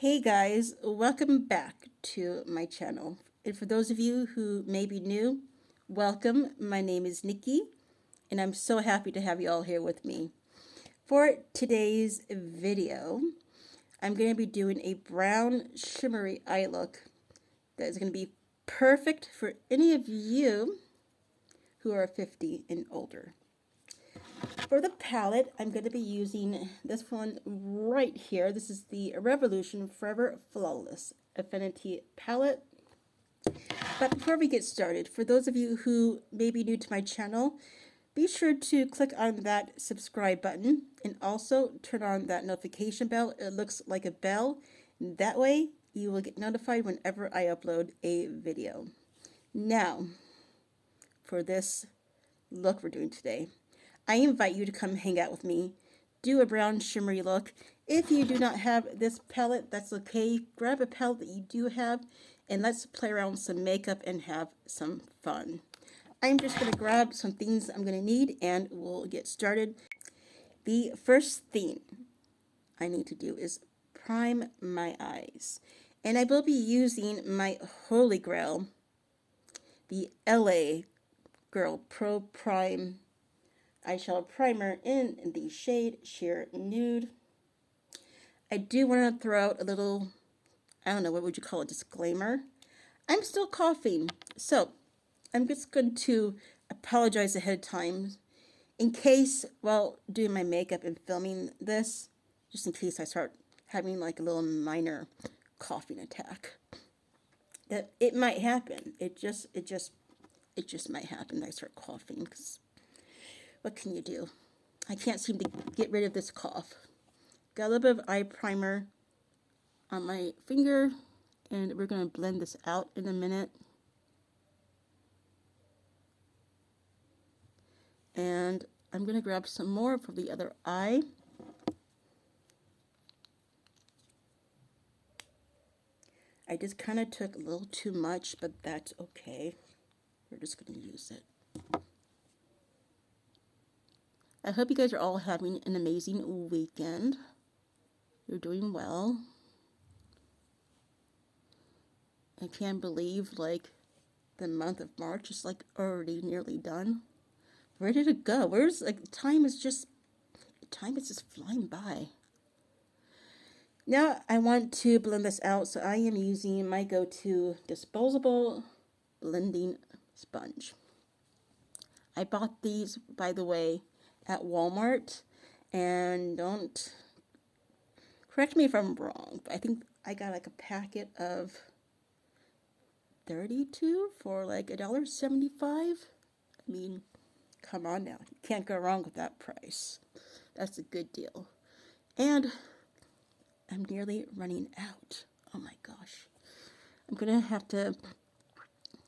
Hey guys, welcome back to my channel. And for those of you who may be new, welcome. My name is Nikki, and I'm so happy to have you all here with me. For today's video, I'm going to be doing a brown shimmery eye look that is going to be perfect for any of you who are 50 and older. For the palette, I'm going to be using this one right here. This is the Revolution Forever Flawless Affinity palette. But before we get started, for those of you who may be new to my channel, be sure to click on that subscribe button and also turn on that notification bell. It looks like a bell. That way, you will get notified whenever I upload a video. Now, for this look we're doing today, I invite you to come hang out with me, do a brown shimmery look. If you do not have this palette, that's okay. Grab a palette that you do have, and let's play around with some makeup and have some fun. I'm just going to grab some things I'm going to need, and we'll get started. The first thing I need to do is prime my eyes. And I will be using my Holy Grail, the LA Girl Pro Prime eyeshadow primer in the shade Sheer Nude. I do want to throw out a little, I don't know, what would you call it, disclaimer. I'm still coughing, so I'm just going to apologize ahead of time in case, while doing my makeup and filming this, just in case I start having like a little minor coughing attack. That it might happen. It just might happen. I start coughing because what can you do? I can't seem to get rid of this cough. Got a little bit of eye primer on my finger, and we're going to blend this out in a minute. And I'm going to grab some more for the other eye. I just kind of took a little too much, but that's okay. We're just going to use it. I hope you guys are all having an amazing weekend. You're doing well. I can't believe like the month of March is like already nearly done. Where did it go? Where's like time is just flying by. Now I want to blend this out, so I am using my go-to disposable blending sponge. I bought these, by the way, at Walmart, and don't correct me if I'm wrong, but I think I got like a packet of 32 for like $1.75. I mean, come on now, you can't go wrong with that price. That's a good deal. And I'm nearly running out. Oh my gosh, I'm gonna have to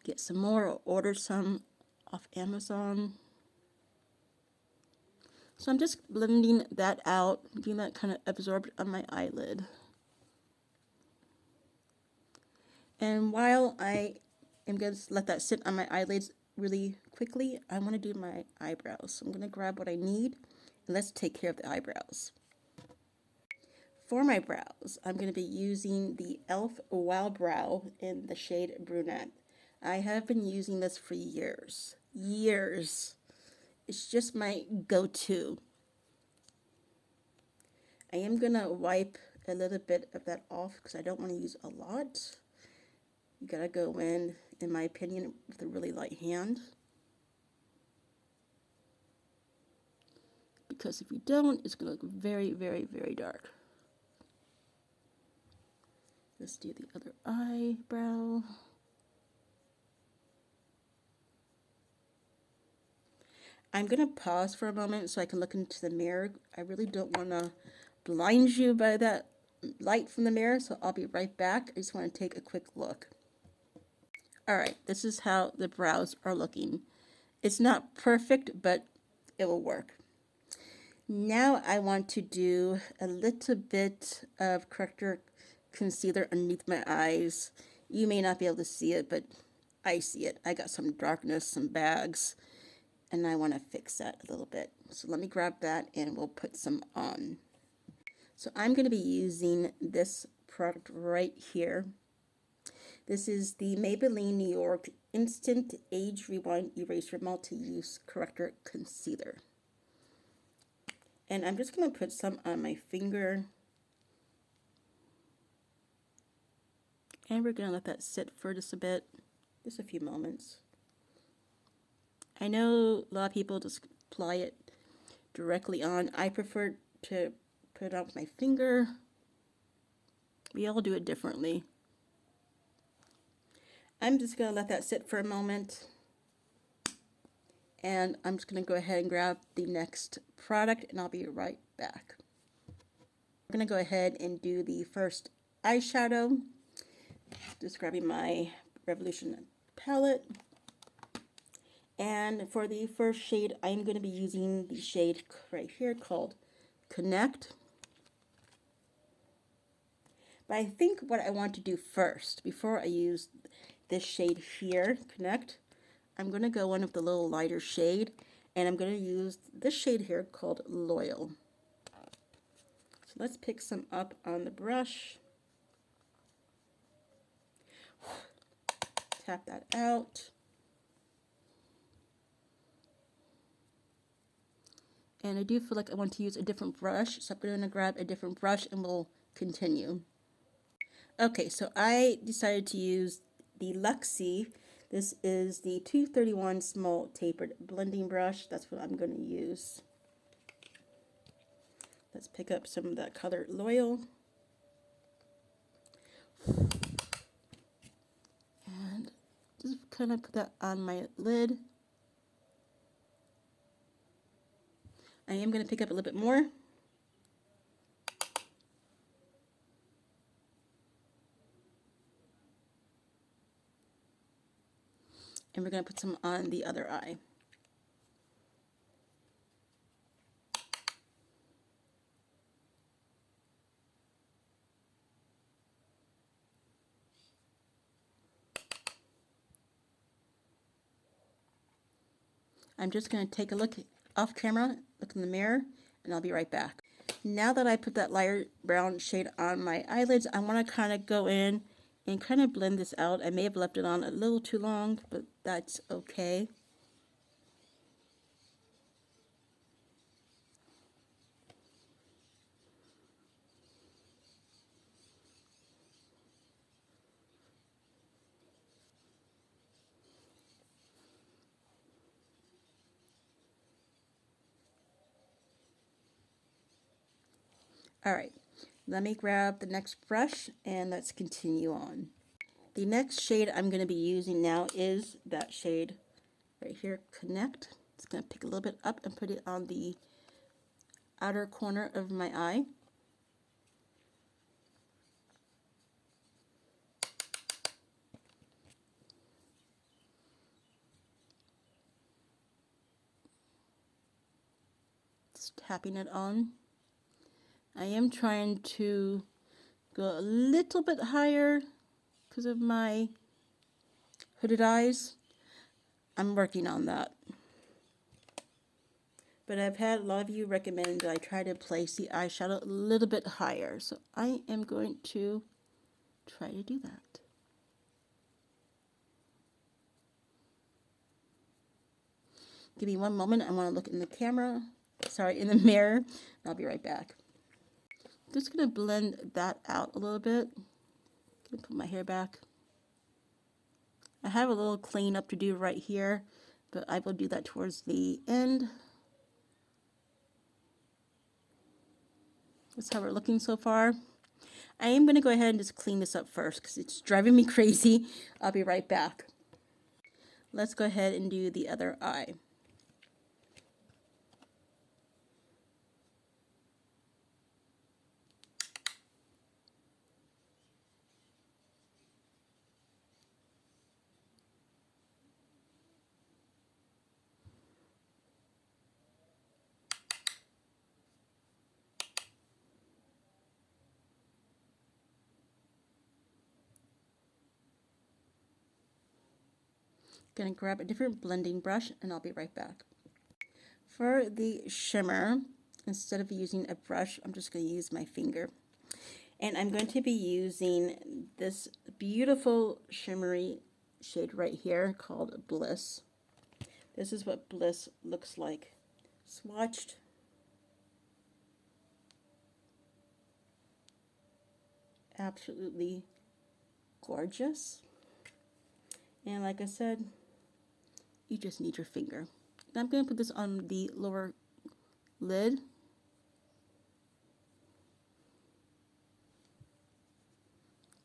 get some more or order some off Amazon. So I'm just blending that out, getting that kind of absorbed on my eyelid. And while I am going to let that sit on my eyelids really quickly, I want to do my eyebrows. So I'm going to grab what I need, and let's take care of the eyebrows. For my brows, I'm going to be using the e.l.f. Wow Brow in the shade Brunette. I have been using this for years. It's just my go-to. I am going to wipe a little bit of that off because I don't want to use a lot. You got to go in my opinion, with a really light hand. Because if you don't, it's going to look very, very, very dark. Let's do the other eyebrow. I'm going to pause for a moment so I can look into the mirror. I really don't want to blind you by that light from the mirror, so I'll be right back. I just want to take a quick look. Alright, this is how the brows are looking. It's not perfect, but it will work. Now I want to do a little bit of Correcteur concealer underneath my eyes. You may not be able to see it, but I see it. I got some darkness, some bags, and I want to fix that a little bit. So let me grab that and we'll put some on. So I'm going to be using this product right here. This is the Maybelline New York Instant Age Rewind Eraser Multi-Use Corrector Concealer. And I'm just going to put some on my finger. And we're going to let that sit for just a bit, just a few moments. I know a lot of people just apply it directly on. I prefer to put it on with my finger. We all do it differently. I'm just going to let that sit for a moment. And I'm just going to go ahead and grab the next product, and I'll be right back. I'm going to go ahead and do the first eyeshadow. Just grabbing my Revolution palette. And for the first shade, I'm going to be using the shade right here called Connect. But I think what I want to do first, before I use this shade here, Connect, I'm going to go in with the little lighter shade, and I'm going to use this shade here called Loyal. So let's pick some up on the brush. Tap that out. And I do feel like I want to use a different brush, so I'm going to grab a different brush and we'll continue. Okay, so I decided to use the Luxie. This is the 231 small tapered blending brush. That's what I'm going to use. Let's pick up some of that color Loyal. And just kind of put that on my lid. I am going to pick up a little bit more. And we're going to put some on the other eye. I'm just going to take a look off camera, look in the mirror, and I'll be right back. Now that I put that lighter brown shade on my eyelids, I want to kind of go in and kind of blend this out. I may have left it on a little too long, but that's okay. Alright, let me grab the next brush and let's continue on. The next shade I'm going to be using now is that shade right here, Connect. Just going to pick a little bit up and put it on the outer corner of my eye. Just tapping it on. I am trying to go a little bit higher because of my hooded eyes. I'm working on that. But I've had a lot of you recommend that I try to place the eyeshadow a little bit higher. So I am going to try to do that. Give me one moment. I want to look in the camera. Sorry, in the mirror. I'll be right back. Just going to blend that out a little bit. Gonna put my hair back. I have a little cleanup to do right here, but I will do that towards the end. That's how we're looking so far. I am going to go ahead and just clean this up first because it's driving me crazy. I'll be right back. Let's go ahead and do the other eye. Gonna grab a different blending brush and I'll be right back. For the shimmer, instead of using a brush, I'm just gonna use my finger. And I'm going to be using this beautiful shimmery shade right here called Bliss. This is what Bliss looks like swatched. Absolutely gorgeous. And like I said, you just need your finger. Now I'm going to put this on the lower lid.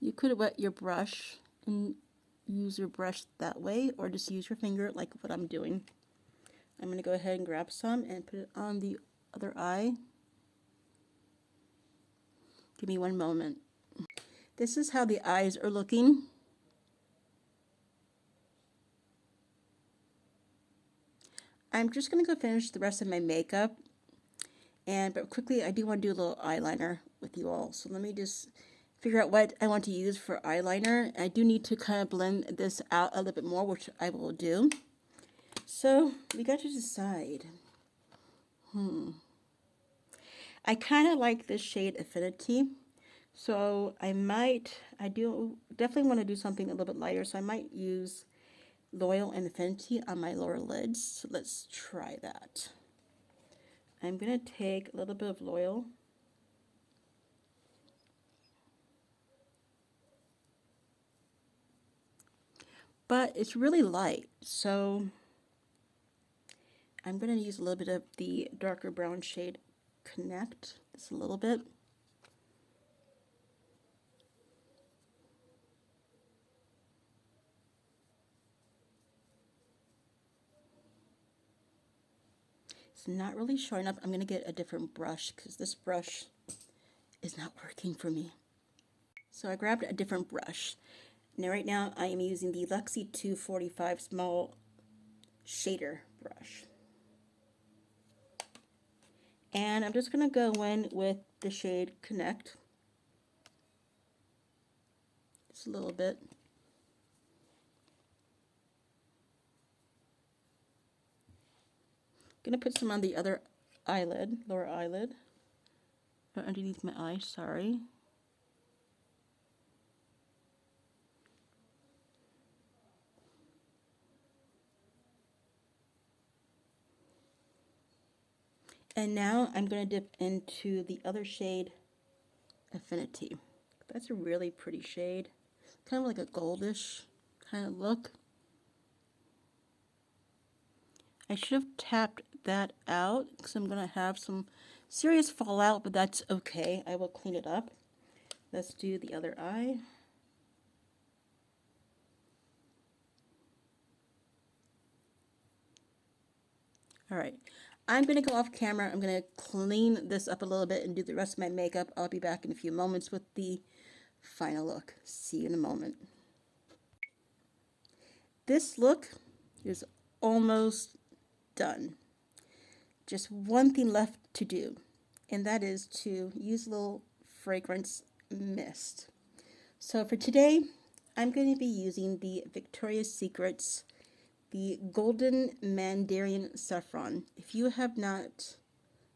You could wet your brush and use your brush that way, or just use your finger like what I'm doing. I'm going to go ahead and grab some and put it on the other eye. Give me one moment. This is how the eyes are looking. I'm just going to go finish the rest of my makeup. But quickly, I do want to do a little eyeliner with you all. So let me just figure out what I want to use for eyeliner. I do need to kind of blend this out a little bit more, which I will do. So we got to decide. I kind of like this shade Affinity. So I do definitely want to do something a little bit lighter. So I might use Loyal and Affinity on my lower lids. So let's try that. I'm going to take a little bit of Loyal. But it's really light, so I'm going to use a little bit of the darker brown shade Connect, just a little bit. It's not really showing up. I'm going to get a different brush because this brush is not working for me. So I grabbed a different brush. Now right now I am using the Luxie 245 small shader brush. And I'm just going to go in with the shade Connect. Just a little bit. I'm going to put some on the other eyelid, lower eyelid, or underneath my eye, sorry. And now I'm going to dip into the other shade, Affinity. That's a really pretty shade. Kind of like a goldish kind of look. I should have tapped that out because I'm going to have some serious fallout, but that's okay. I will clean it up. Let's do the other eye. All right. I'm going to go off camera. I'm going to clean this up a little bit and do the rest of my makeup. I'll be back in a few moments with the final look. See you in a moment. This look is almost done. Just one thing left to do, and that is to use a little fragrance mist. So for today, I'm going to be using the Victoria's Secret's the Golden Mandarin Saffron. If you have not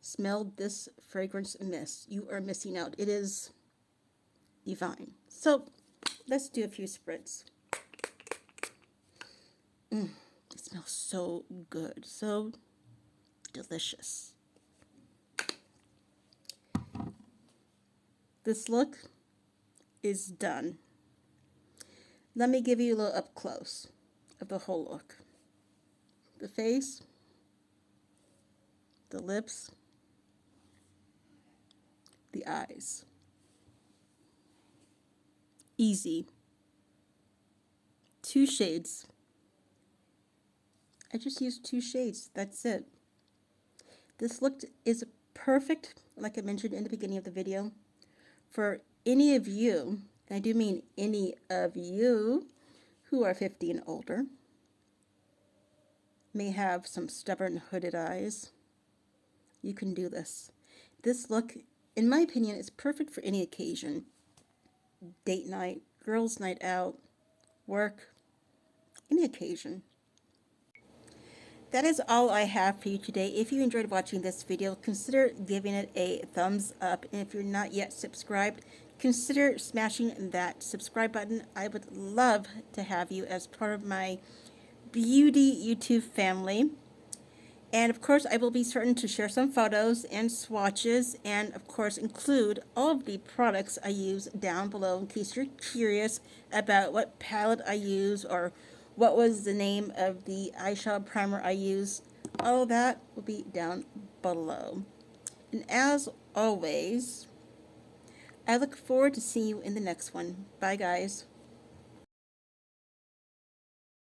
smelled this fragrance mist, you are missing out. It is divine. So let's do a few spritz. It smells so good, so delicious. This look is done. Let me give you a little up close of the whole look. The face, the lips, the eyes. Easy. 2 shades. I just used 2 shades. That's it. This look is perfect, like I mentioned in the beginning of the video, for any of you, and I do mean any of you who are 50 and older, may have some stubborn hooded eyes. You can do this. This look, in my opinion, is perfect for any occasion. Date night, girls' night out, work, any occasion. that is all I have for you today. If you enjoyed watching this video, consider giving it a thumbs up. And if you're not yet subscribed, consider smashing that subscribe button. I would love to have you as part of my beauty YouTube family. And of course, I will be certain to share some photos and swatches, and of course include all of the products I use down below in case you're curious about what palette I use or what was the name of the eyeshadow primer I use. All of that will be down below. And as always, I look forward to seeing you in the next one. Bye guys.